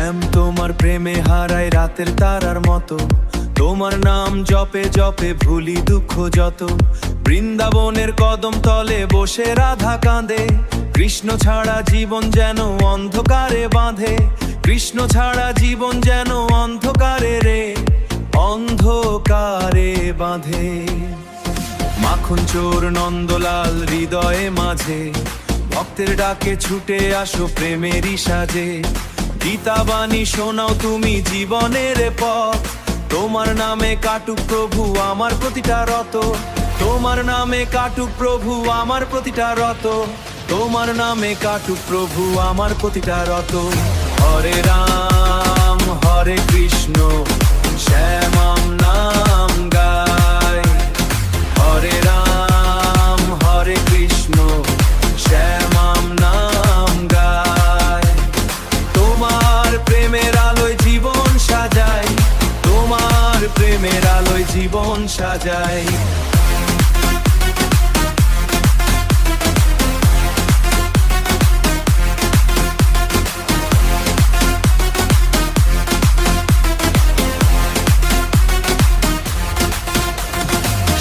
শ্যাম তোমার প্রেমে হারাই রাতের তারার মতো, তোমার নাম জপে জপে ভুলি দুঃখ যত। বৃন্দাবনের কদম তলে বসে রাধা কাঁদে, কৃষ্ণ ছাড়া জীবন যেন অন্ধকারে বাঁধে। কৃষ্ণ ছাড়া জীবন যেন অন্ধকারে রে, অন্ধকারে বাঁধে। মাখন চোর নন্দলাল হৃদয়ে মাঝে, ভক্তের ডাকে ছুটে আসো প্রেমেরই সাজে। গীতাবাণী শোনাও তুমি জীবনের পথ, তোমার নামে কাটুক প্রভু আমার প্রতিটা রত। তোমার নামে কাটুক প্রভু আমার প্রতিটা রত, তোমার নামে কাটুক প্রভু আমার প্রতিটা রত। হরে রাম হরে কৃষ্ণ শ্যাম নাম গায়। হরে রাম হরে কৃষ্ণ শ্যাম নাম গায়। তোমার প্রেমের আলোয় জীবন সাজাই, তোমার প্রেমের আলোয় জীবন সাজাই।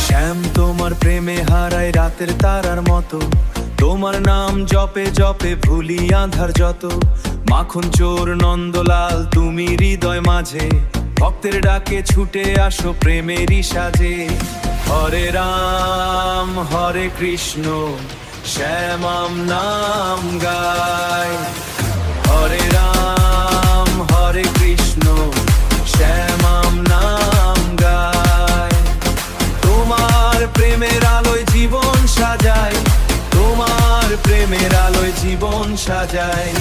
শ্যাম তোমার প্রেমে হারাই রাতের তারার মতো, তোমার নাম জপে জপে ভুলি আঁধার যত। মাখন চোর নন্দলাল তুমি হৃদয় মাঝে, ভক্তের ডাকে ছুটে আসো প্রেমেরই সাজে। হরে রাম হরে কৃষ্ণ শ্যাম নাম গায়। হরে রাম হরে কৃষ্ণ শ্যাম নাম গায়। তোমার প্রেমের আলোয় জীবন সাজাই, তোমার প্রেমের আলোয় জীবন সাজাই।